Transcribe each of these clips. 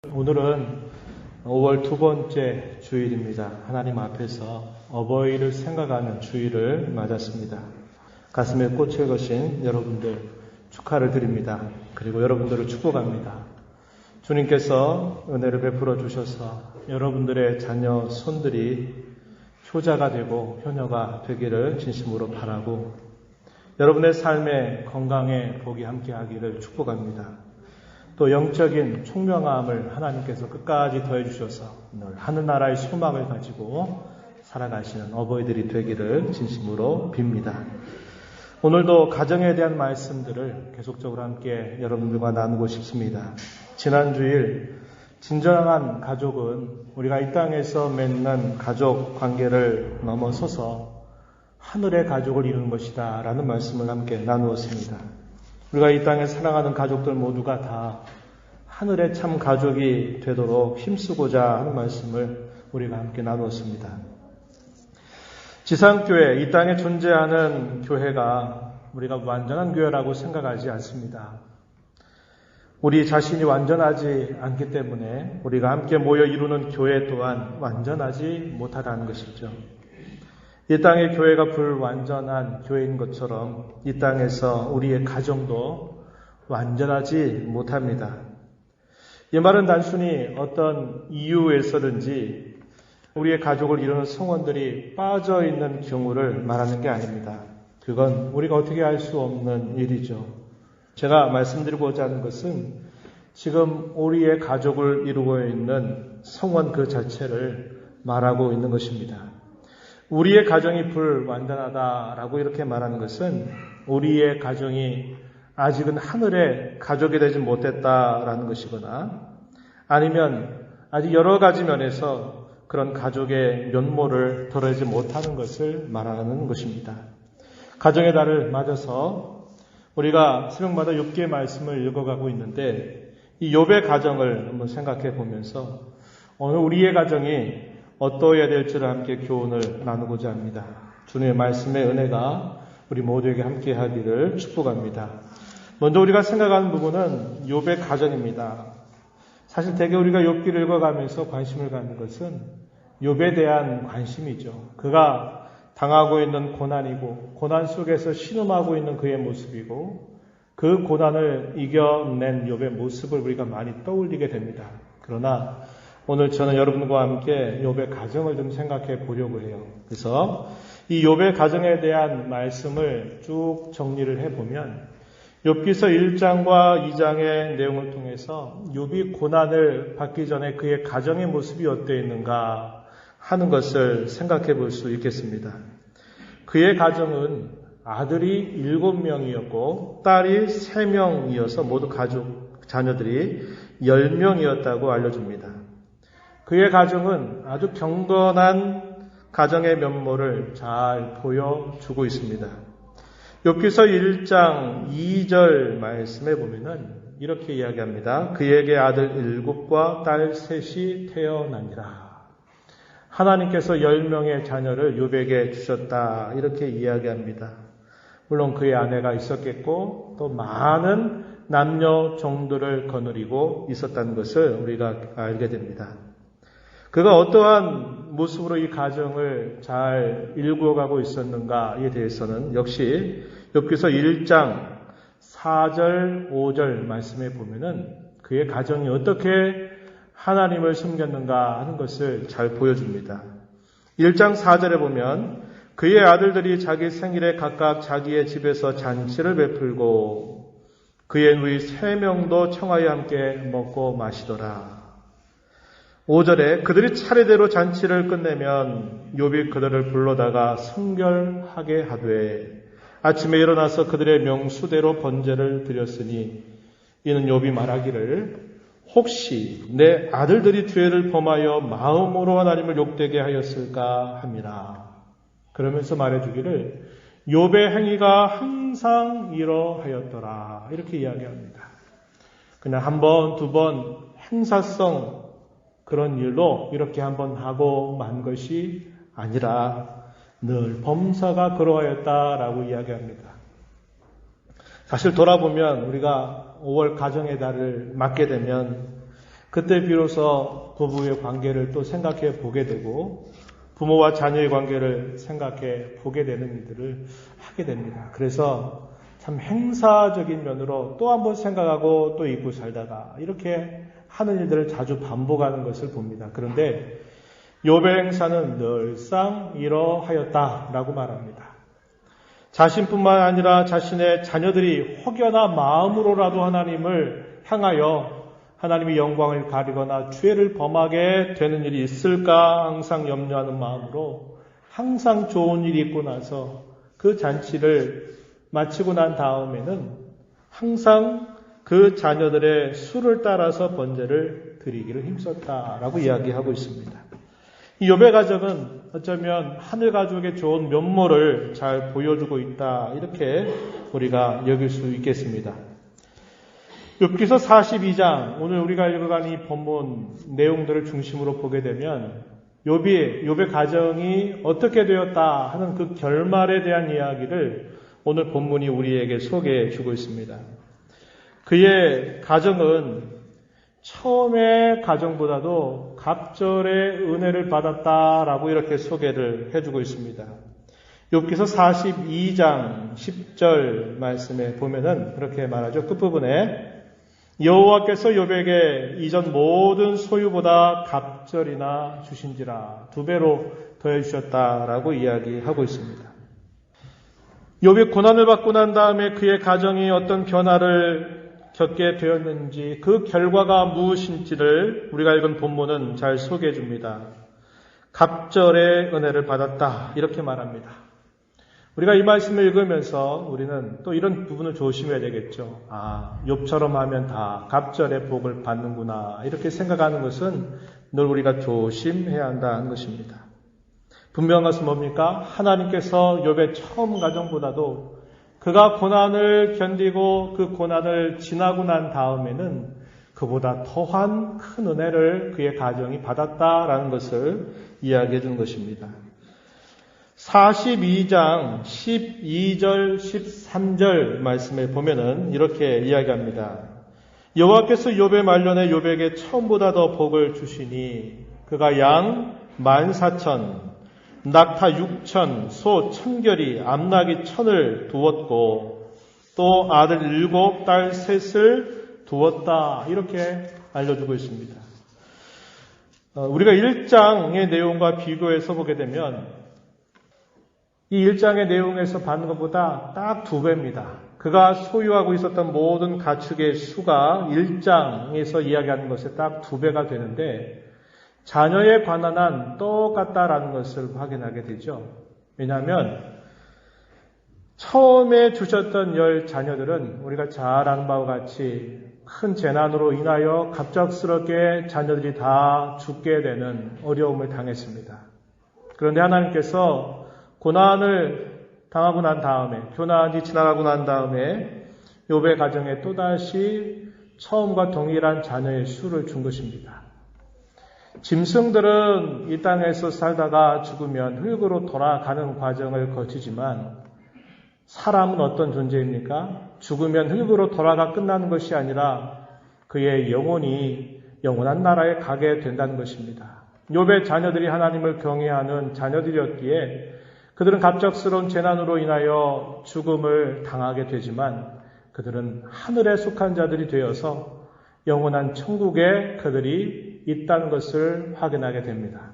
오늘은 5월 두 번째 주일입니다. 하나님 앞에서 어버이를 생각하는 주일을 맞았습니다. 가슴에 꽃을 거신 여러분들 축하를 드립니다. 그리고 여러분들을 축복합니다. 주님께서 은혜를 베풀어 주셔서 여러분들의 자녀 손들이 효자가 되고 효녀가 되기를 진심으로 바라고 여러분의 삶에 건강에 복이 함께하기를 축복합니다. 또 영적인 총명함을 하나님께서 끝까지 더해주셔서 늘 하늘나라의 소망을 가지고 살아가시는 어버이들이 되기를 진심으로 빕니다. 오늘도 가정에 대한 말씀들을 계속적으로 함께 여러분들과 나누고 싶습니다. 지난 주일 진정한 가족은 우리가 이 땅에서 맺는 가족 관계를 넘어서서 하늘의 가족을 이루는 것이다 라는 말씀을 함께 나누었습니다. 우리가 이 땅에 사랑하는 가족들 모두가 다 하늘의 참 가족이 되도록 힘쓰고자 하는 말씀을 우리가 함께 나누었습니다. 지상교회, 이 땅에 존재하는 교회가 우리가 완전한 교회라고 생각하지 않습니다. 우리 자신이 완전하지 않기 때문에 우리가 함께 모여 이루는 교회 또한 완전하지 못하다는 것이죠. 이 땅의 교회가 불완전한 교회인 것처럼 이 땅에서 우리의 가정도 완전하지 못합니다. 이 말은 단순히 어떤 이유에서든지 우리의 가족을 이루는 성원들이 빠져 있는 경우를 말하는 게 아닙니다. 그건 우리가 어떻게 알 수 없는 일이죠. 제가 말씀드리고자 하는 것은 지금 우리의 가족을 이루고 있는 성원 그 자체를 말하고 있는 것입니다. 우리의 가정이 불완전하다라고 이렇게 말하는 것은 우리의 가정이 아직은 하늘의 가족이 되지 못했다라는 것이거나 아니면 아직 여러 가지 면에서 그런 가족의 면모를 드러내지 못하는 것을 말하는 것입니다. 가정의 달을 맞아서 우리가 새벽마다 욥기의 말씀을 읽어가고 있는데 이 욥의 가정을 한번 생각해 보면서 오늘 우리의 가정이 어떠해야 될지를 함께 교훈을 나누고자 합니다. 주님의 말씀의 은혜가 우리 모두에게 함께 하기를 축복합니다. 먼저 우리가 생각하는 부분은 욥의 가정입니다. 사실 대개 우리가 욥기를 읽어가면서 관심을 갖는 것은 욥에 대한 관심이죠. 그가 당하고 있는 고난이고 고난 속에서 신음하고 있는 그의 모습이고 그 고난을 이겨낸 욥의 모습을 우리가 많이 떠올리게 됩니다. 그러나 오늘 저는 여러분과 함께 욥의 가정을 좀 생각해 보려고 해요. 그래서 이 욥의 가정에 대한 말씀을 쭉 정리를 해보면 욥기서 1장과 2장의 내용을 통해서 욥이 고난을 받기 전에 그의 가정의 모습이 어떠했는가 하는 것을 생각해 볼 수 있겠습니다. 그의 가정은 아들이 7명이었고 딸이 3명이어서 모두 가족, 자녀들이 10명이었다고 알려줍니다. 그의 가정은 아주 경건한 가정의 면모를 잘 보여주고 있습니다. 욥기서 1장 2절 말씀에 보면은 이렇게 이야기합니다. 그에게 아들 7과 딸 3이 태어나니라. 하나님께서 10명의 자녀를 욥에게 주셨다. 이렇게 이야기합니다. 물론 그의 아내가 있었겠고 또 많은 남녀 종들을 거느리고 있었다는 것을 우리가 알게 됩니다. 그가 어떠한 모습으로 이 가정을 잘 일구어가고 있었는가에 대해서는 역시 욥기서 1장 4절, 5절 말씀에 보면은 그의 가정이 어떻게 하나님을 섬겼는가 하는 것을 잘 보여줍니다. 1장 4절에 보면 그의 아들들이 자기 생일에 각각 자기의 집에서 잔치를 베풀고 그의 누이 3명도 청하에 함께 먹고 마시더라. 5절에 그들이 차례대로 잔치를 끝내면 욥이 그들을 불러다가 성결하게 하되 아침에 일어나서 그들의 명수대로 번제를 드렸으니 이는 욥이 말하기를 혹시 내 아들들이 죄를 범하여 마음으로 하나님을 욕되게 하였을까 함이라. 그러면서 말해주기를 욥의 행위가 항상 이러하였더라. 이렇게 이야기합니다. 그냥 한 번, 두 번 행사성 그런 일로 이렇게 한번 하고 만 것이 아니라 늘 범사가 그러하였다라고 이야기합니다. 사실 돌아보면 우리가 5월 가정의 달을 맞게 되면 그때 비로소 부부의 관계를 또 생각해 보게 되고 부모와 자녀의 관계를 생각해 보게 되는 일들을 하게 됩니다. 그래서 참 행사적인 면으로 또 한 번 생각하고 또 잊고 살다가 이렇게 하는 일들을 자주 반복하는 것을 봅니다. 그런데 욥의 행사는 늘상 이러하였다라고 말합니다. 자신뿐만 아니라 자신의 자녀들이 혹여나 마음으로라도 하나님을 향하여 하나님의 영광을 가리거나 죄를 범하게 되는 일이 있을까 항상 염려하는 마음으로 항상 좋은 일이 있고 나서 그 잔치를 마치고 난 다음에는 항상 그 자녀들의 수를 따라서 번제를 드리기를 힘썼다라고 이야기하고 있습니다. 이 욥의 가정은 어쩌면 하늘 가족의 좋은 면모를 잘 보여주고 있다 이렇게 우리가 여길 수 있겠습니다. 욥기서 42장 오늘 우리가 읽어간 이 본문 내용들을 중심으로 보게 되면 욥의 가정이 어떻게 되었다 하는 그 결말에 대한 이야기를 오늘 본문이 우리에게 소개해 주고 있습니다. 그의 가정은 처음의 가정보다도 갑절의 은혜를 받았다라고 이렇게 소개를 해주고 있습니다. 욥기서 42장 10절 말씀에 보면은 그렇게 말하죠. 끝부분에 여호와께서 욥에게 이전 모든 소유보다 갑절이나 주신지라 2배로 더해 주셨다라고 이야기하고 있습니다. 욥이 고난을 받고 난 다음에 그의 가정이 어떤 변화를 겪게 되었는지 그 결과가 무엇인지를 우리가 읽은 본문은 잘 소개해 줍니다. 갑절의 은혜를 받았다 이렇게 말합니다. 우리가 이 말씀을 읽으면서 우리는 또 이런 부분을 조심해야 되겠죠. 욥처럼 하면 다 갑절의 복을 받는구나 이렇게 생각하는 것은 늘 우리가 조심해야 한다는 것입니다. 분명한 것은 뭡니까? 하나님께서 욥의 처음 가정보다도 그가 고난을 견디고 그 고난을 지나고 난 다음에는 그보다 더한 큰 은혜를 그의 가정이 받았다라는 것을 이야기해 준 것입니다. 42장 12절 13절 말씀에 보면은 이렇게 이야기합니다. 여호와께서 욥의 말년에 욥에게 처음보다 더 복을 주시니 그가 양 14,000 낙타 6,000 소 1,000결이 암낙이 1,000을 두었고 또 아들 7 딸 3을 두었다 이렇게 알려주고 있습니다. 우리가 1장의 내용과 비교해서 보게 되면 이 1장의 내용에서 받는 것보다 딱 2배입니다. 그가 소유하고 있었던 모든 가축의 수가 1장에서 이야기하는 것에 딱 2배가 되는데 자녀에 관한 한 똑같다라는 것을 확인하게 되죠. 왜냐하면 처음에 주셨던 10 자녀들은 우리가 잘 아는 바와 같이 큰 재난으로 인하여 갑작스럽게 자녀들이 다 죽게 되는 어려움을 당했습니다. 그런데 하나님께서 고난을 당하고 난 다음에 고난이 지나가고 난 다음에 욥의 가정에 또다시 처음과 동일한 자녀의 수를 준 것입니다. 짐승들은 이 땅에서 살다가 죽으면 흙으로 돌아가는 과정을 거치지만 사람은 어떤 존재입니까? 죽으면 흙으로 돌아가 끝나는 것이 아니라 그의 영혼이 영원한 나라에 가게 된다는 것입니다. 욥의 자녀들이 하나님을 경외하는 자녀들이었기에 그들은 갑작스러운 재난으로 인하여 죽음을 당하게 되지만 그들은 하늘에 속한 자들이 되어서 영원한 천국에 그들이 있다는 것을 확인하게 됩니다.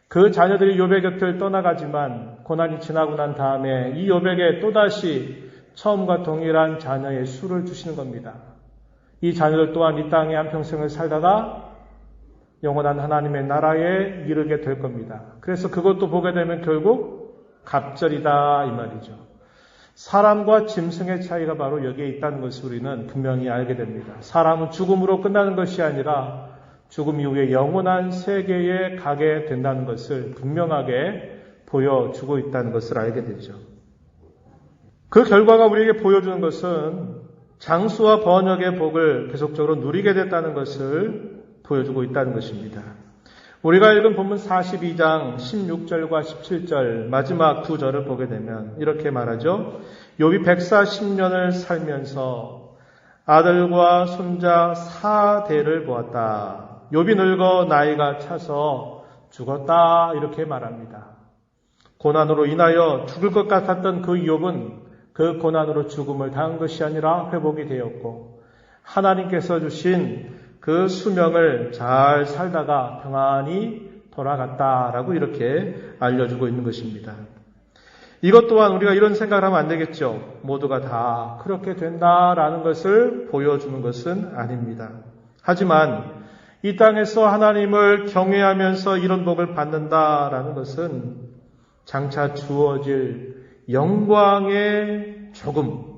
그 자녀들이 욥의 곁을 떠나가지만 고난이 지나고 난 다음에 이 욥에게 또다시 처음과 동일한 자녀의 수를 주시는 겁니다. 이 자녀들 또한 이 땅에 한평생을 살다가 영원한 하나님의 나라에 이르게 될 겁니다. 그래서 그것도 보게 되면 결국 갑절이다 이 말이죠. 사람과 짐승의 차이가 바로 여기에 있다는 것을 우리는 분명히 알게 됩니다. 사람은 죽음으로 끝나는 것이 아니라 죽음 이후에 영원한 세계에 가게 된다는 것을 분명하게 보여주고 있다는 것을 알게 되죠. 그 결과가 우리에게 보여주는 것은 장수와 번역의 복을 계속적으로 누리게 됐다는 것을 보여주고 있다는 것입니다. 우리가 읽은 본문 42장 16절과 17절 마지막 2절을 보게 되면 이렇게 말하죠. 욥이 140년을 살면서 아들과 손자 4대를 보았다. 욥이 늙어 나이가 차서 죽었다. 이렇게 말합니다. 고난으로 인하여 죽을 것 같았던 그 욥은 그 고난으로 죽음을 당한 것이 아니라 회복이 되었고 하나님께서 주신 그 수명을 잘 살다가 평안히 돌아갔다라고 이렇게 알려주고 있는 것입니다. 이것 또한 우리가 이런 생각을 하면 안 되겠죠. 모두가 다 그렇게 된다라는 것을 보여주는 것은 아닙니다. 하지만 이 땅에서 하나님을 경외하면서 이런 복을 받는다라는 것은 장차 주어질 영광의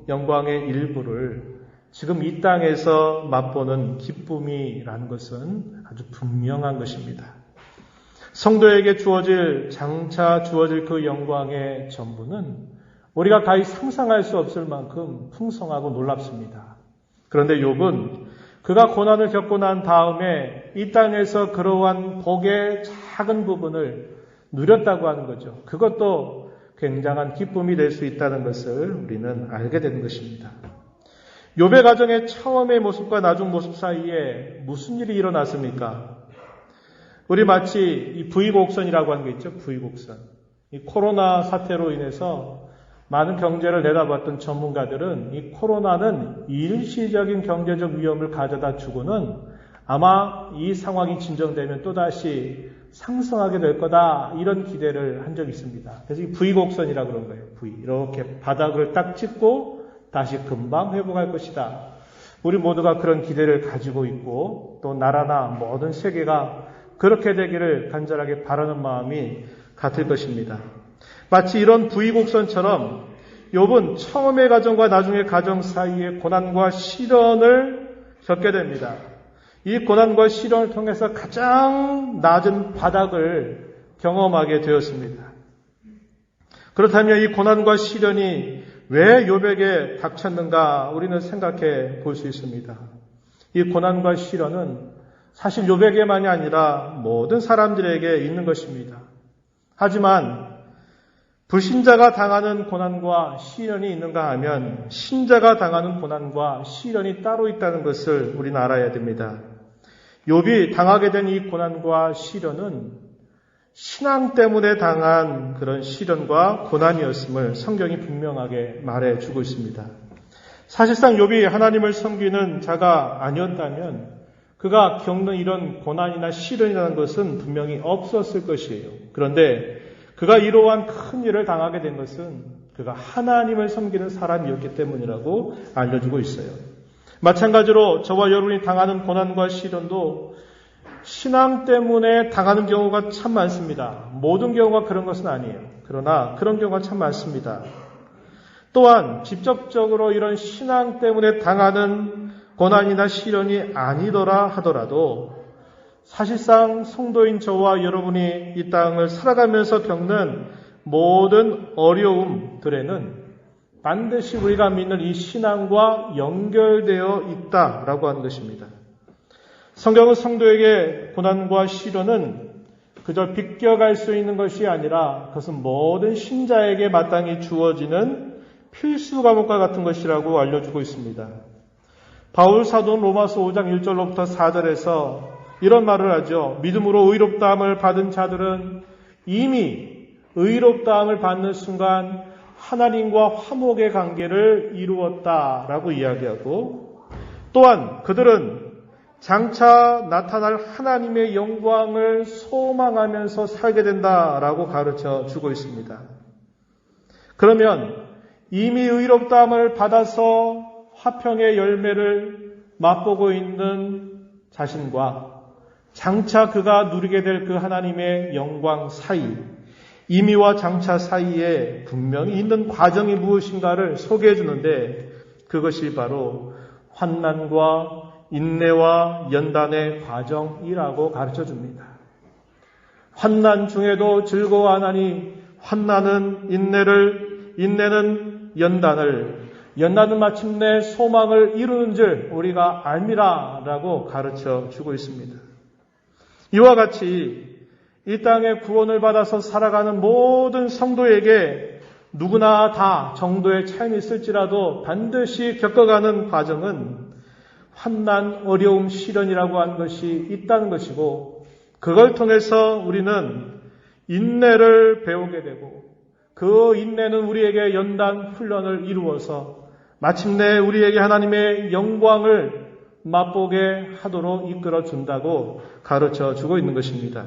영광의 일부를 지금 이 땅에서 맛보는 기쁨이라는 것은 아주 분명한 것입니다. 성도에게 장차 주어질 그 영광의 전부는 우리가 가히 상상할 수 없을 만큼 풍성하고 놀랍습니다. 그런데 욥은 그가 고난을 겪고 난 다음에 이 땅에서 그러한 복의 작은 부분을 누렸다고 하는 거죠. 그것도 굉장한 기쁨이 될 수 있다는 것을 우리는 알게 되는 것입니다. 욥의 가정의 처음의 모습과 나중 모습 사이에 무슨 일이 일어났습니까? 우리 마치 이 부의곡선이라고 하는 게 있죠. 부의곡선. 이 코로나 사태로 인해서 많은 경제를 내다봤던 전문가들은 이 코로나는 일시적인 경제적 위험을 가져다 주고는 아마 이 상황이 진정되면 또다시 상승하게 될 거다. 이런 기대를 한 적이 있습니다. 그래서 이 V곡선이라고 그런 거예요. V. 이렇게 바닥을 딱 찍고 다시 금방 회복할 것이다. 우리 모두가 그런 기대를 가지고 있고 또 나라나 모든 세계가 그렇게 되기를 간절하게 바라는 마음이 같을 것입니다. 마치 이런 V곡선처럼 욥은 처음의 가정과 나중의 가정 사이에 고난과 시련을 겪게 됩니다. 이 고난과 시련을 통해서 가장 낮은 바닥을 경험하게 되었습니다. 그렇다면 이 고난과 시련이 왜 욥에게 닥쳤는가 우리는 생각해 볼 수 있습니다. 이 고난과 시련은 사실 욥에게만이 아니라 모든 사람들에게 있는 것입니다. 하지만 불신자가 당하는 고난과 시련이 있는가 하면 신자가 당하는 고난과 시련이 따로 있다는 것을 우리는 알아야 됩니다. 욥이 당하게 된 이 고난과 시련은 신앙 때문에 당한 그런 시련과 고난이었음을 성경이 분명하게 말해주고 있습니다. 사실상 욥이 하나님을 섬기는 자가 아니었다면 그가 겪는 이런 고난이나 시련이라는 것은 분명히 없었을 것이에요. 그런데 그가 이러한 큰 일을 당하게 된 것은 그가 하나님을 섬기는 사람이었기 때문이라고 알려주고 있어요. 마찬가지로 저와 여러분이 당하는 고난과 시련도 신앙 때문에 당하는 경우가 참 많습니다. 모든 경우가 그런 것은 아니에요. 그러나 그런 경우가 참 많습니다. 또한 직접적으로 이런 신앙 때문에 당하는 고난이나 시련이 아니더라 하더라도 사실상 성도인 저와 여러분이 이 땅을 살아가면서 겪는 모든 어려움들에는 반드시 우리가 믿는 이 신앙과 연결되어 있다라고 하는 것입니다. 성경은 성도에게 고난과 시련은 그저 비껴갈 수 있는 것이 아니라 그것은 모든 신자에게 마땅히 주어지는 필수 과목과 같은 것이라고 알려주고 있습니다. 바울 사도는 로마서 5장 1절로부터 4절에서 이런 말을 하죠. 믿음으로 의롭다함을 받은 자들은 이미 의롭다함을 받는 순간 하나님과 화목의 관계를 이루었다라고 이야기하고 또한 그들은 장차 나타날 하나님의 영광을 소망하면서 살게 된다라고 가르쳐 주고 있습니다. 그러면 이미 의롭다함을 받아서 화평의 열매를 맛보고 있는 자신과 장차 그가 누리게 될 그 하나님의 영광 사이, 이미와 장차 사이에 분명히 있는 과정이 무엇인가를 소개해 주는데 그것이 바로 환난과 인내와 연단의 과정이라고 가르쳐 줍니다. 환난 중에도 즐거워하나니 환난은 인내는 연단은 마침내 소망을 이루는 줄 우리가 알미라라고 가르쳐 주고 있습니다. 이와 같이 이 땅의 구원을 받아서 살아가는 모든 성도에게 누구나 다 정도의 차이는 있을지라도 반드시 겪어가는 과정은 환난, 어려움, 시련이라고 하는 것이 있다는 것이고 그걸 통해서 우리는 인내를 배우게 되고 그 인내는 우리에게 연단 훈련을 이루어서 마침내 우리에게 하나님의 영광을 맛보게 하도록 이끌어 준다고 가르쳐 주고 있는 것입니다.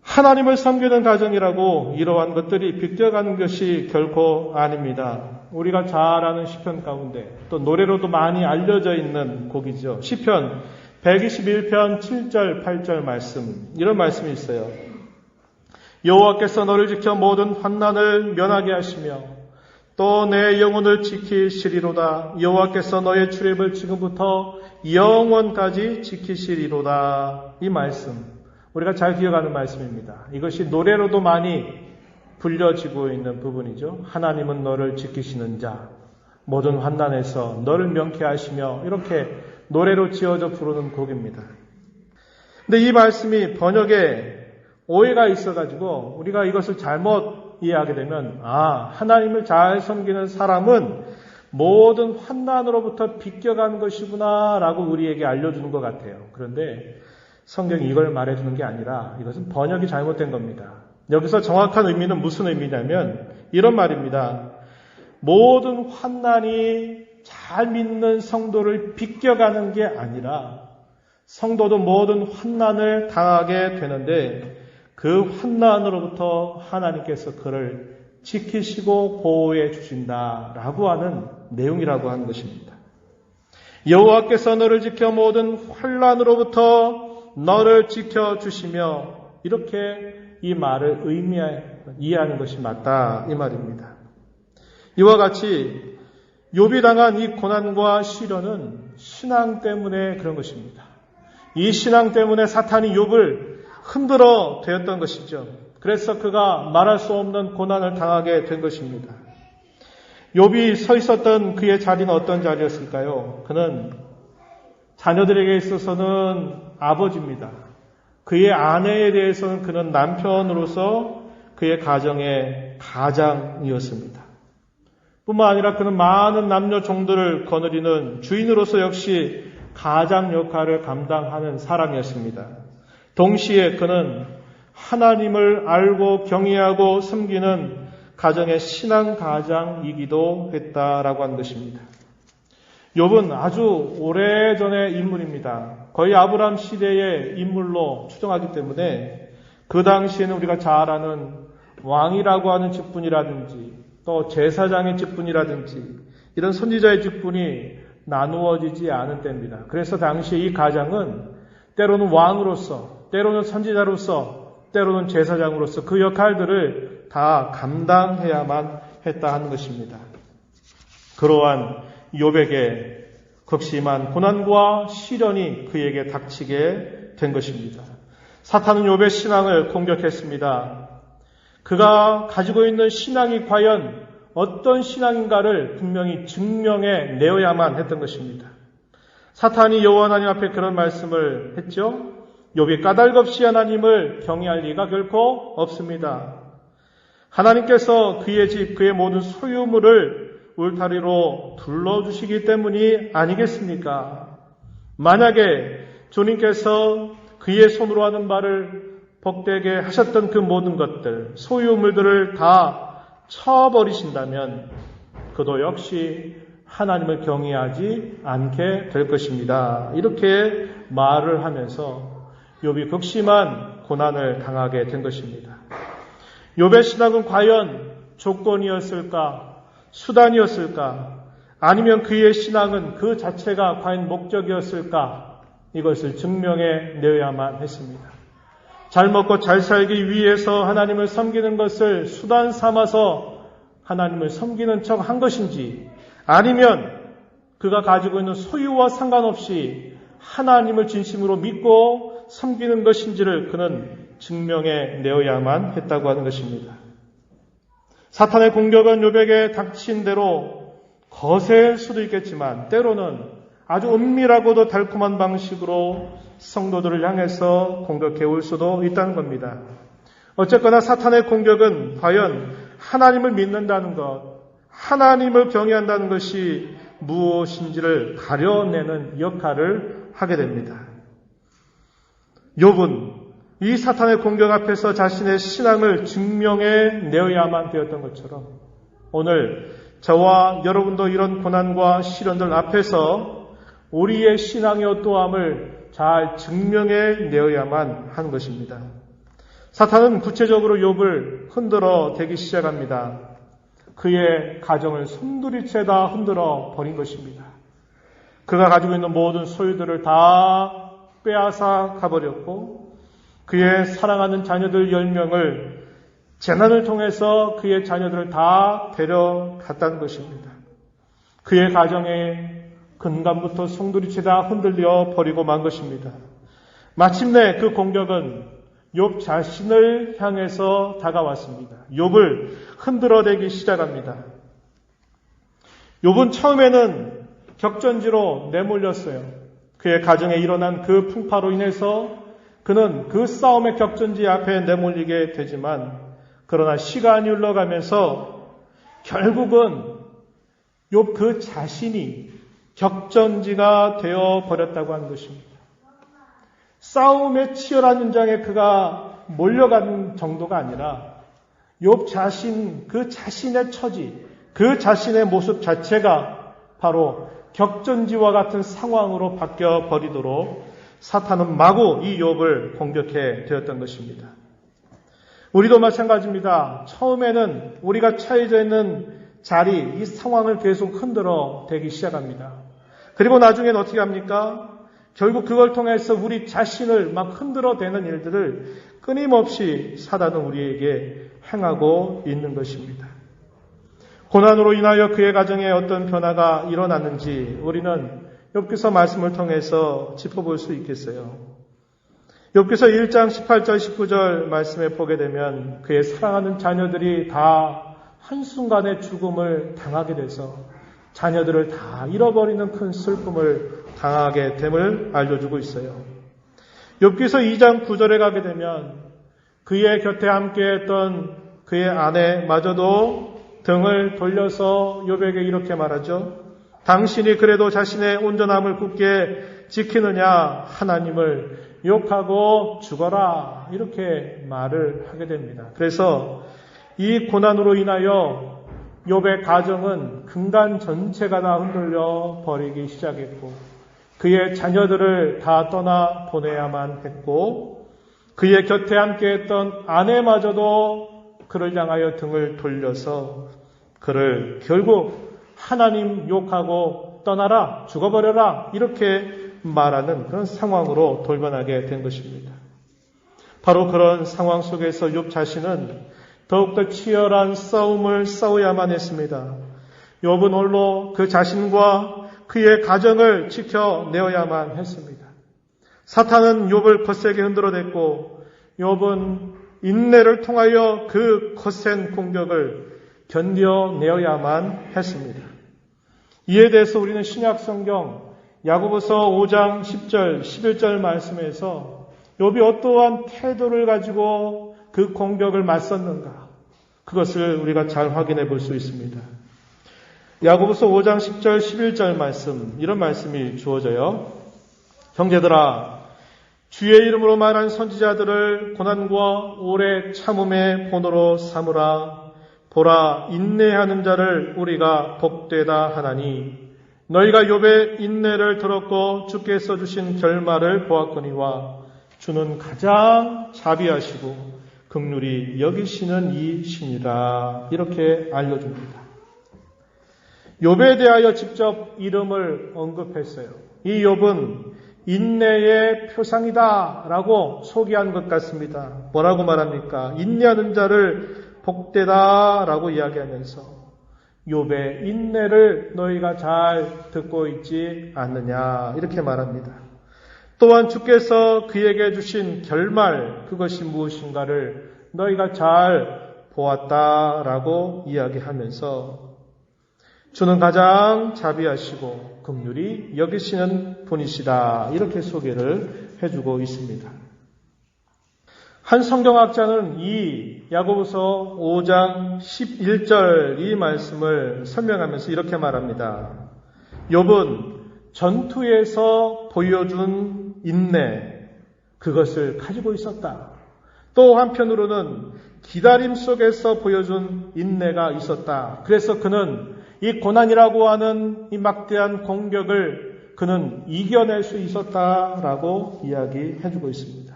하나님을 섬기는 가정이라고 이러한 것들이 비껴가는 것이 결코 아닙니다. 우리가 잘 아는 시편 가운데 또 노래로도 많이 알려져 있는 곡이죠. 시편 121편 7절 8절 말씀, 이런 말씀이 있어요. 여호와께서 너를 지켜 모든 환난을 면하게 하시며 또 내 영혼을 지키시리로다. 여호와께서 너의 출입을 지금부터 영원까지 지키시리로다. 이 말씀 우리가 잘 기억하는 말씀입니다. 이것이 노래로도 많이 불려지고 있는 부분이죠. 하나님은 너를 지키시는 자, 모든 환난에서 너를 명쾌하시며, 이렇게 노래로 지어져 부르는 곡입니다. 근데 이 말씀이 번역에 오해가 있어가지고 우리가 이것을 잘못 이해하게 되면 하나님을 잘 섬기는 사람은 모든 환난으로부터 비껴간 것이구나 라고 우리에게 알려주는 것 같아요. 그런데 성경이 이걸 말해주는 게 아니라 이것은 번역이 잘못된 겁니다. 여기서 정확한 의미는 무슨 의미냐면 이런 말입니다. 모든 환난이 잘 믿는 성도를 비껴가는 게 아니라 성도도 모든 환난을 당하게 되는데 그 환난으로부터 하나님께서 그를 지키시고 보호해 주신다라고 하는 내용이라고 하는 것입니다. 여호와께서 너를 지켜 모든 환난으로부터 너를 지켜주시며, 이렇게 이 말을 이해하는 것이 맞다 이 말입니다. 이와 같이 욥이 당한 이 고난과 시련은 신앙 때문에 그런 것입니다. 이 신앙 때문에 사탄이 욥을 흔들어 대었던 것이죠. 그래서 그가 말할 수 없는 고난을 당하게 된 것입니다. 욥이 서 있었던 그의 자리는 어떤 자리였을까요? 그는 자녀들에게 있어서는 아버지입니다. 그의 아내에 대해서는 그는 남편으로서 그의 가정의 가장이었습니다. 뿐만 아니라 그는 많은 남녀 종들을 거느리는 주인으로서 역시 가장 역할을 감당하는 사람이었습니다. 동시에 그는 하나님을 알고 경외하고 섬기는 가정의 신앙 가장이기도 했다라고 하는 것입니다. 욥은 아주 오래전의 인물입니다. 거의 아브라함 시대의 인물로 추정하기 때문에 그 당시에는 우리가 잘 아는 왕이라고 하는 직분이라든지 또 제사장의 직분이라든지 이런 선지자의 직분이 나누어지지 않은 때입니다. 그래서 당시 이 가장은 때로는 왕으로서, 때로는 선지자로서, 때로는 제사장으로서 그 역할들을 다 감당해야만 했다 하는 것입니다. 그러한 욥에게 극심한 고난과 시련이 그에게 닥치게 된 것입니다. 사탄은 욥의 신앙을 공격했습니다. 그가 가지고 있는 신앙이 과연 어떤 신앙인가를 분명히 증명해 내어야만 했던 것입니다. 사탄이 여호와 하나님 앞에 그런 말씀을 했죠. 욥이 까닭없이 하나님을 경외할 리가 결코 없습니다. 하나님께서 그의 집, 그의 모든 소유물을 울타리로 둘러주시기 때문이 아니겠습니까? 만약에 주님께서 그의 손으로 하는 바를 복되게 하셨던 그 모든 것들, 소유물들을 다 쳐버리신다면 그도 역시 하나님을 경외하지 않게 될 것입니다. 이렇게 말을 하면서 욥이 극심한 고난을 당하게 된 것입니다. 욥의 신앙은 과연 조건이었을까? 수단이었을까? 아니면 그의 신앙은 그 자체가 과연 목적이었을까? 이것을 증명해 내야만 했습니다. 잘 먹고 잘 살기 위해서 하나님을 섬기는 것을 수단 삼아서 하나님을 섬기는 척 한 것인지, 아니면 그가 가지고 있는 소유와 상관없이 하나님을 진심으로 믿고 섬기는 것인지를 그는 증명해 내어야만 했다고 하는 것입니다. 사탄의 공격은 욥에게 닥친 대로 거세일 수도 있겠지만 때로는 아주 은밀하고도 달콤한 방식으로 성도들을 향해서 공격해 올 수도 있다는 겁니다. 어쨌거나 사탄의 공격은 과연 하나님을 믿는다는 것, 하나님을 경외한다는 것이 무엇인지를 가려내는 역할을 하게 됩니다. 욥은 이 사탄의 공격 앞에서 자신의 신앙을 증명해 내어야만 되었던 것처럼 오늘 저와 여러분도 이런 고난과 시련들 앞에서 우리의 신앙의 어떠함을 잘 증명해 내어야만 하는 것입니다. 사탄은 구체적으로 욥을 흔들어 대기 시작합니다. 그의 가정을 송두리째 흔들어 버린 것입니다. 그가 가지고 있는 모든 소유들을 다 빼앗아 가버렸고 그의 사랑하는 자녀들 10명을 재난을 통해서 그의 자녀들을 다 데려갔다는 것입니다. 그의 가정의 근간부터 송두리째 흔들려 버리고 만 것입니다. 마침내 그 공격은 욥 자신을 향해서 다가왔습니다. 욥을 흔들어대기 시작합니다. 욥은 처음에는 격전지로 내몰렸어요. 그의 가정에 일어난 그 풍파로 인해서 그는 그 싸움의 격전지 앞에 내몰리게 되지만 그러나 시간이 흘러가면서 결국은 욥 그 자신이 격전지가 되어 버렸다고 하는 것입니다. 싸움의 치열한 현장에 그가 몰려간 정도가 아니라 욥 자신, 그 자신의 처지, 그 자신의 모습 자체가 바로 격전지와 같은 상황으로 바뀌어 버리도록 사탄은 마구 이 욥을 공격해 되었던 것입니다. 우리도 마찬가지입니다. 처음에는 우리가 처해져 있는 자리, 이 상황을 계속 흔들어 대기 시작합니다. 그리고 나중엔 어떻게 합니까? 결국 그걸 통해서 우리 자신을 막 흔들어 대는 일들을 끊임없이 사단은 우리에게 행하고 있는 것입니다. 고난으로 인하여 그의 가정에 어떤 변화가 일어났는지 우리는 욥기서 말씀을 통해서 짚어볼 수 있겠어요. 욥기서 1장 18절 19절 말씀에 보게 되면 그의 사랑하는 자녀들이 다 한순간에 죽음을 당하게 돼서 자녀들을 다 잃어버리는 큰 슬픔을 당하게 됨을 알려주고 있어요. 욥기서 2장 9절에 가게 되면 그의 곁에 함께했던 그의 아내마저도 등을 돌려서 욥에게 이렇게 말하죠. 당신이 그래도 자신의 온전함을 굳게 지키느냐 하나님을 욕하고 죽어라 이렇게 말을 하게 됩니다. 그래서 이 고난으로 인하여 욥의 가정은 근간 전체가 다 흔들려 버리기 시작했고 그의 자녀들을 다 떠나 보내야만 했고 그의 곁에 함께했던 아내마저도 그를 향하여 등을 돌려서 그를 결국 하나님 욕하고 떠나라 죽어버려라 이렇게 말하는 그런 상황으로 돌변하게 된 것입니다. 바로 그런 상황 속에서 욥 자신은 더욱더 치열한 싸움을 싸워야만 했습니다. 욥은 홀로 그 자신과 그의 가정을 지켜내어야만 했습니다. 사탄은 욥을 거세게 흔들어댔고 욥은 인내를 통하여 그 거센 공격을 견뎌내어야만 했습니다. 이에 대해서 우리는 신약 성경 야고보서 5장 10절 11절 말씀에서 욥이 어떠한 태도를 가지고 그 공격을 맞섰는가 그것을 우리가 잘 확인해 볼 수 있습니다. 야고보서 5장 10절 11절 말씀 이런 말씀이 주어져요. 형제들아 주의 이름으로 말한 선지자들을 고난과 오래 참음의 본으로 삼으라. 보라 인내하는 자를 우리가 복되다 하나니 너희가 욥의 인내를 들었고 주께서 주신 결말을 보았거니와 주는 가장 자비하시고 긍휼히 여기시는 이시니라 이렇게 알려줍니다. 욥에 대하여 직접 이름을 언급했어요. 이 욥은 인내의 표상이다 라고 소개한 것 같습니다. 뭐라고 말합니까? 인내하는 자를 복되다 라고 이야기하면서 욥의 인내를 너희가 잘 듣고 있지 않느냐 이렇게 말합니다. 또한 주께서 그에게 주신 결말 그것이 무엇인가를 너희가 잘 보았다라고 이야기하면서 주는 가장 자비하시고 긍휼히 여기시는 분이시다 이렇게 소개를 해주고 있습니다. 한 성경학자는 이 야고보서 5장 11절 이 말씀을 설명하면서 이렇게 말합니다. 욥은 전투에서 보여준 인내, 그것을 가지고 있었다. 또 한편으로는 기다림 속에서 보여준 인내가 있었다. 그래서 그는 이 고난이라고 하는 이 막대한 공격을 그는 이겨낼 수 있었다라고 이야기해주고 있습니다.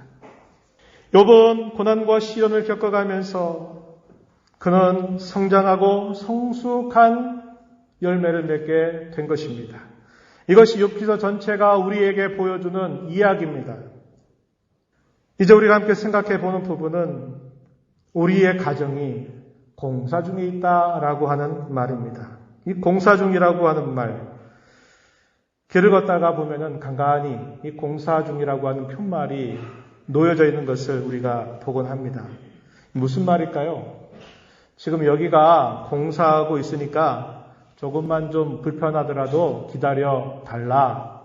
욥은 고난과 시련을 겪어가면서 그는 성장하고 성숙한 열매를 맺게 된 것입니다. 이것이 욥기서 전체가 우리에게 보여주는 이야기입니다. 이제 우리가 함께 생각해 보는 부분은 우리의 가정이 공사 중에 있다라고 하는 말입니다. 이 공사 중이라고 하는 말, 길을 걷다가 보면은 간간히 이 공사 중이라고 하는 푯말이 놓여져 있는 것을 우리가 보곤 합니다. 무슨 말일까요? 지금 여기가 공사하고 있으니까 조금만 좀 불편하더라도 기다려 달라,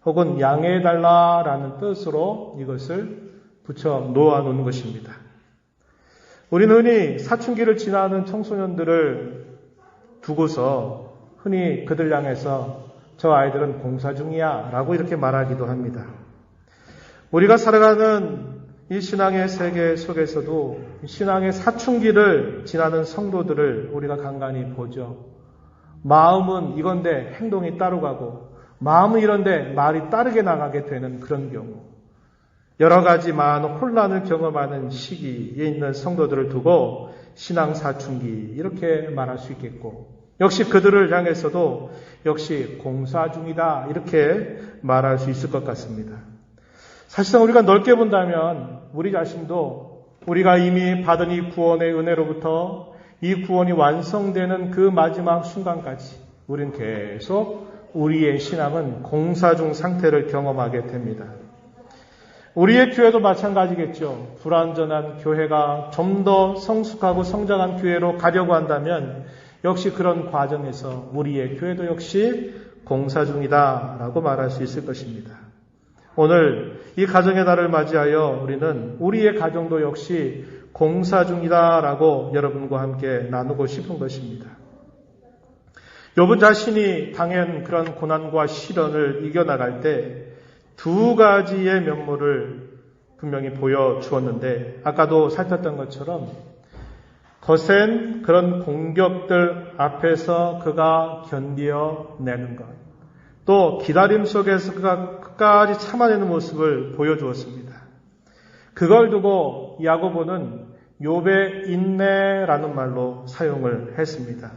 혹은 양해해 달라라는 뜻으로 이것을 붙여 놓아 놓는 것입니다. 우리는 흔히 사춘기를 지나는 청소년들을 두고서 흔히 그들 향해서 저 아이들은 공사 중이야 라고 이렇게 말하기도 합니다. 우리가 살아가는 이 신앙의 세계 속에서도 신앙의 사춘기를 지나는 성도들을 우리가 간간히 보죠. 마음은 이건데 행동이 따로 가고, 마음은 이런데 말이 따르게 나가게 되는 그런 경우, 여러 가지 많은 혼란을 경험하는 시기에 있는 성도들을 두고 신앙 사춘기 이렇게 말할 수 있겠고, 역시 그들을 향해서도 역시 공사 중이다 이렇게 말할 수 있을 것 같습니다. 사실상 우리가 넓게 본다면 우리 자신도 우리가 이미 받은 이 구원의 은혜로부터 이 구원이 완성되는 그 마지막 순간까지 우리는 계속 우리의 신앙은 공사 중 상태를 경험하게 됩니다. 우리의 교회도 마찬가지겠죠. 불완전한 교회가 좀 더 성숙하고 성장한 교회로 가려고 한다면 역시 그런 과정에서 우리의 교회도 역시 공사 중이다라고 말할 수 있을 것입니다. 오늘 이 가정의 달을 맞이하여 우리는 우리의 가정도 역시 공사 중이다라고 여러분과 함께 나누고 싶은 것입니다. 욥은 자신이 당한 그런 고난과 시련을 이겨나갈 때 두 가지의 면모를 분명히 보여주었는데, 아까도 살폈던 것처럼 거센 그런 공격들 앞에서 그가 견디어내는 것, 또 기다림 속에서 그가 끝까지 참아내는 모습을 보여주었습니다. 그걸 두고 야고보는 욥의 인내라는 말로 사용을 했습니다.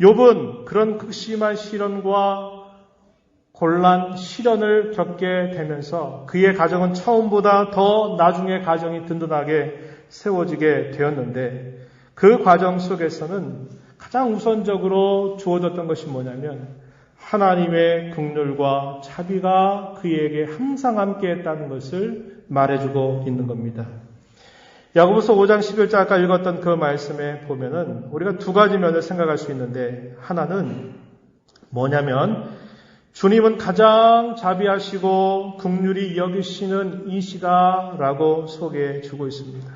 욥은 그런 극심한 시련과 곤란, 시련을 겪게 되면서 그의 가정은 처음보다 더 나중에 가정이 든든하게 세워지게 되었는데, 그 과정 속에서는 가장 우선적으로 주어졌던 것이 뭐냐면 하나님의 긍휼과 자비가 그에게 항상 함께했다는 것을 말해주고 있는 겁니다. 야고보서 5장 11절 아까 읽었던 그 말씀에 보면은 우리가 두 가지 면을 생각할 수 있는데, 하나는 뭐냐면 주님은 가장 자비하시고 긍휼히 여기시는 이시다라고 소개해 주고 있습니다.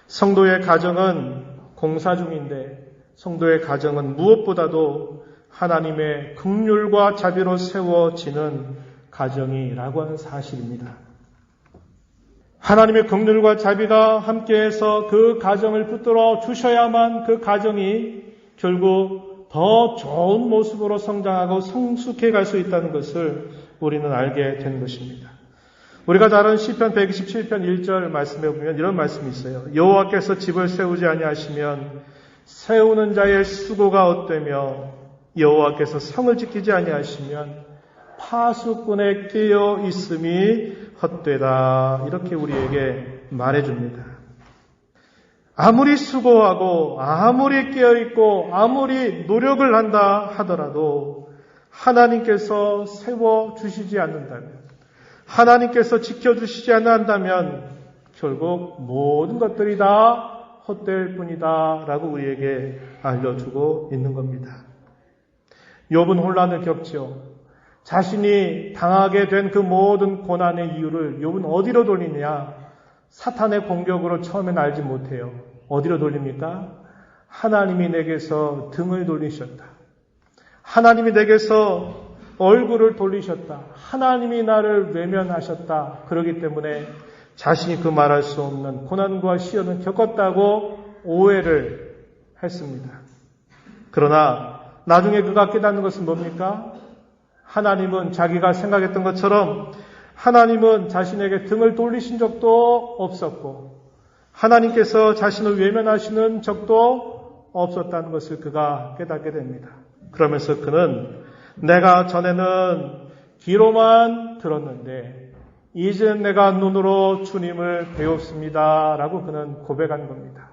성도의 가정은 공사 중인데 성도의 가정은 무엇보다도 하나님의 긍휼과 자비로 세워지는 가정이라고 하는 사실입니다. 하나님의 긍휼과 자비가 함께해서 그 가정을 붙들어 주셔야만 그 가정이 결국 더 좋은 모습으로 성장하고 성숙해 갈 수 있다는 것을 우리는 알게 된 것입니다. 우리가 잘 아는 시편 127편 1절 말씀에 보면 이런 말씀이 있어요. 여호와께서 집을 세우지 아니하시면 세우는 자의 수고가 헛되며 여호와께서 성을 지키지 아니하시면 파수꾼의 깨어 있음이 헛되다. 이렇게 우리에게 말해줍니다. 아무리 수고하고 아무리 깨어있고 아무리 노력을 한다 하더라도 하나님께서 세워주시지 않는다면, 하나님께서 지켜주시지 않는다면 결국 모든 것들이 다 헛될 뿐이다 라고 우리에게 알려주고 있는 겁니다. 욥은 혼란을 겪죠. 자신이 당하게 된 그 모든 고난의 이유를 욥은 어디로 돌리느냐? 사탄의 공격으로 처음엔 알지 못해요. 어디로 돌립니까? 하나님이 내게서 등을 돌리셨다. 하나님이 내게서 얼굴을 돌리셨다. 하나님이 나를 외면하셨다. 그렇기 때문에 자신이 그 말할 수 없는 고난과 시련을 겪었다고 오해를 했습니다. 그러나 나중에 그가 깨닫는 것은 뭡니까? 하나님은 자기가 생각했던 것처럼 하나님은 자신에게 등을 돌리신 적도 없었고 하나님께서 자신을 외면하시는 적도 없었다는 것을 그가 깨닫게 됩니다. 그러면서 그는 내가 전에는 귀로만 들었는데 이제는 내가 눈으로 주님을 배웠습니다. 라고 그는 고백한 겁니다.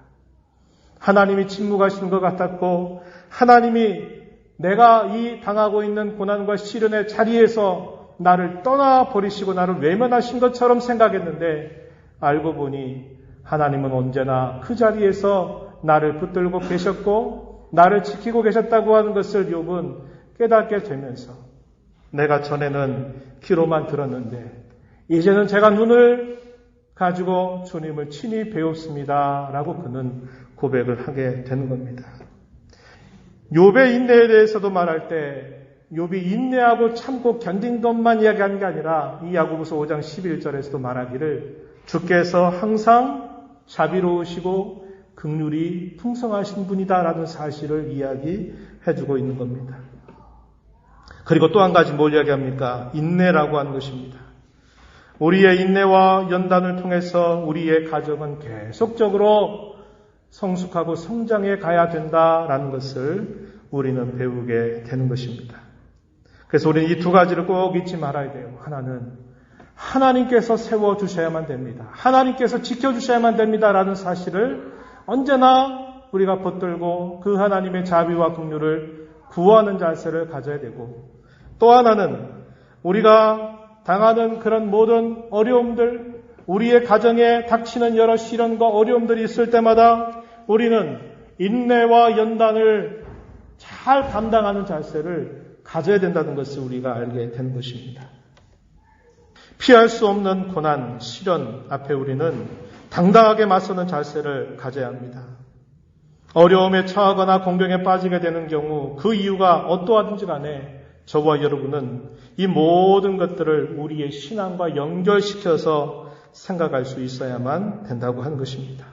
하나님이 침묵하시는 것 같았고 하나님이 내가 이 당하고 있는 고난과 시련의 자리에서 나를 떠나버리시고 나를 외면하신 것처럼 생각했는데 알고 보니 하나님은 언제나 그 자리에서 나를 붙들고 계셨고 나를 지키고 계셨다고 하는 것을 욥은 깨닫게 되면서 내가 전에는 귀로만 들었는데 이제는 제가 눈을 가지고 주님을 친히 배웠습니다. 라고 그는 고백을 하게 되는 겁니다. 욥의 인내에 대해서도 말할 때 욥이 인내하고 참고 견딘 것만 이야기하는 게 아니라 이 야고보서 5장 11절에서도 말하기를 주께서 항상 자비로우시고 긍휼이 풍성하신 분이다라는 사실을 이야기해주고 있는 겁니다. 그리고 또 한 가지 뭘 이야기합니까? 인내라고 하는 것입니다. 우리의 인내와 연단을 통해서 우리의 가정은 계속적으로 성숙하고 성장해 가야 된다라는 것을 우리는 배우게 되는 것입니다. 그래서 우리는 이 두 가지를 꼭 잊지 말아야 돼요. 하나는 하나님께서 세워주셔야만 됩니다. 하나님께서 지켜주셔야만 됩니다라는 사실을 언제나 우리가 붙들고 그 하나님의 자비와 긍휼을 구하는 자세를 가져야 되고 또 하나는 우리가 당하는 그런 모든 어려움들, 우리의 가정에 닥치는 여러 시련과 어려움들이 있을 때마다 우리는 인내와 연단을 잘 감당하는 자세를 가져야 된다는 것을 우리가 알게 되는 것입니다. 피할 수 없는 고난, 시련 앞에 우리는 당당하게 맞서는 자세를 가져야 합니다. 어려움에 처하거나 공경에 빠지게 되는 경우 그 이유가 어떠하든지 간에 저와 여러분은 이 모든 것들을 우리의 신앙과 연결시켜서 생각할 수 있어야만 된다고 하는 것입니다.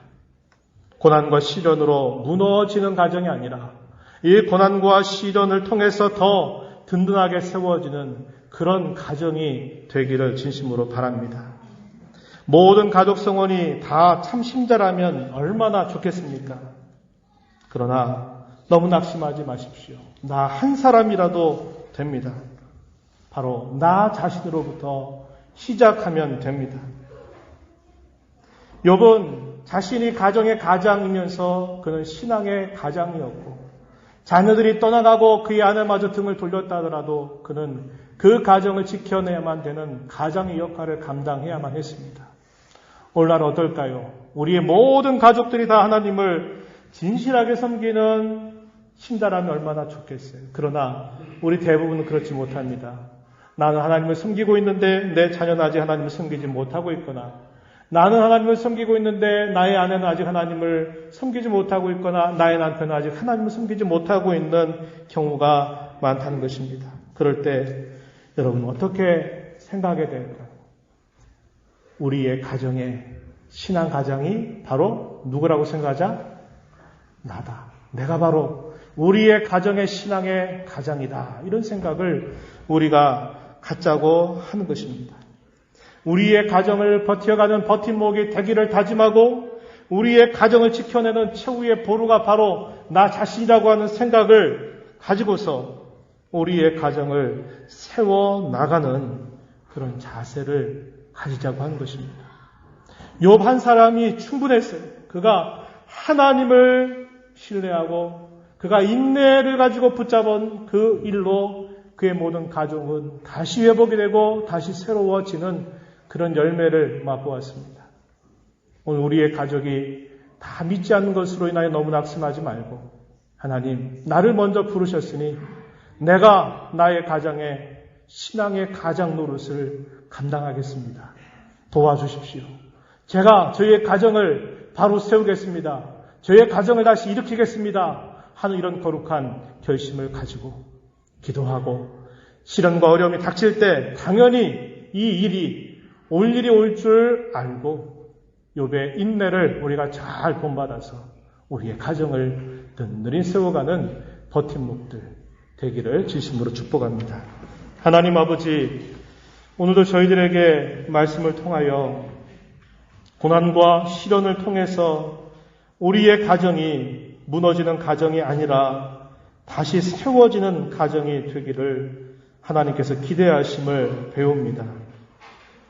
고난과 시련으로 무너지는 가정이 아니라 이 고난과 시련을 통해서 더 든든하게 세워지는 그런 가정이 되기를 진심으로 바랍니다. 모든 가족 성원이 다 참신자라면 얼마나 좋겠습니까? 그러나 너무 낙심하지 마십시오. 나 한 사람이라도 됩니다. 바로 나 자신으로부터 시작하면 됩니다. 욥은 자신이 가정의 가장이면서 그는 신앙의 가장이었고 자녀들이 떠나가고 그의 아내마저 등을 돌렸다 하더라도 그는 그 가정을 지켜내야만 되는 가장의 역할을 감당해야만 했습니다. 오늘날 어떨까요? 우리의 모든 가족들이 다 하나님을 진실하게 섬기는 신자라면 얼마나 좋겠어요. 그러나 우리 대부분은 그렇지 못합니다. 나는 하나님을 섬기고 있는데 내 자녀는 아직 하나님을 섬기지 못하고 있거나 나는 하나님을 섬기고 있는데 나의 아내는 아직 하나님을 섬기지 못하고 있거나 나의 남편은 아직 하나님을 섬기지 못하고 있는 경우가 많다는 것입니다. 그럴 때 여러분 어떻게 생각하게 될까요? 우리의 가정의 신앙 가장이 바로 누구라고 생각하자? 나다. 내가 바로 우리의 가정의 신앙의 가장이다. 이런 생각을 우리가 갖자고 하는 것입니다. 우리의 가정을 버텨가는 버팀목이 되기를 다짐하고 우리의 가정을 지켜내는 최후의 보루가 바로 나 자신이라고 하는 생각을 가지고서 우리의 가정을 세워나가는 그런 자세를 가지자고 하는 것입니다. 욥 한 사람이 충분했어요. 그가 하나님을 신뢰하고 그가 인내를 가지고 붙잡은 그 일로 그의 모든 가족은 다시 회복이 되고 다시 새로워지는 그런 열매를 맛보았습니다. 오늘 우리의 가족이 다 믿지 않는 것으로 인하여 너무 낙심하지 말고 하나님 나를 먼저 부르셨으니 내가 나의 가정에 신앙의 가장 노릇을 감당하겠습니다. 도와주십시오. 제가 저희의 가정을 바로 세우겠습니다. 저희의 가정을 다시 일으키겠습니다. 하는 이런 거룩한 결심을 가지고 기도하고 시련과 어려움이 닥칠 때 당연히 이 일이 올 일이 올 줄 알고 욥의 인내를 우리가 잘 본받아서 우리의 가정을 든든히 세워가는 버팀목들 되기를 진심으로 축복합니다. 하나님 아버지, 오늘도 저희들에게 말씀을 통하여 고난과 시련을 통해서 우리의 가정이 무너지는 가정이 아니라 다시 세워지는 가정이 되기를 하나님께서 기대하심을 배웁니다.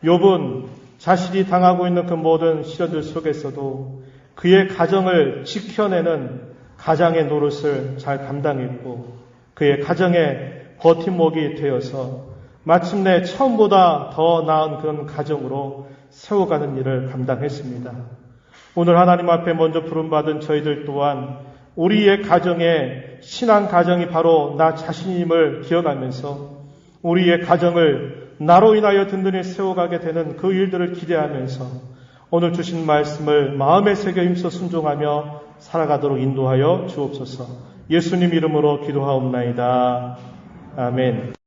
욥은 자신이 당하고 있는 그 모든 시련들 속에서도 그의 가정을 지켜내는 가장의 노릇을 잘 감당했고 그의 가정의 버팀목이 되어서 마침내 처음보다 더 나은 그런 가정으로 세워가는 일을 감당했습니다. 오늘 하나님 앞에 먼저 부름받은 저희들 또한 우리의 가정의 신앙 가정이 바로 나 자신임을 기억하면서 우리의 가정을 나로 인하여 든든히 세워가게 되는 그 일들을 기대하면서 오늘 주신 말씀을 마음에 새겨 힘써 순종하며 살아가도록 인도하여 주옵소서. 예수님 이름으로 기도하옵나이다. 아멘.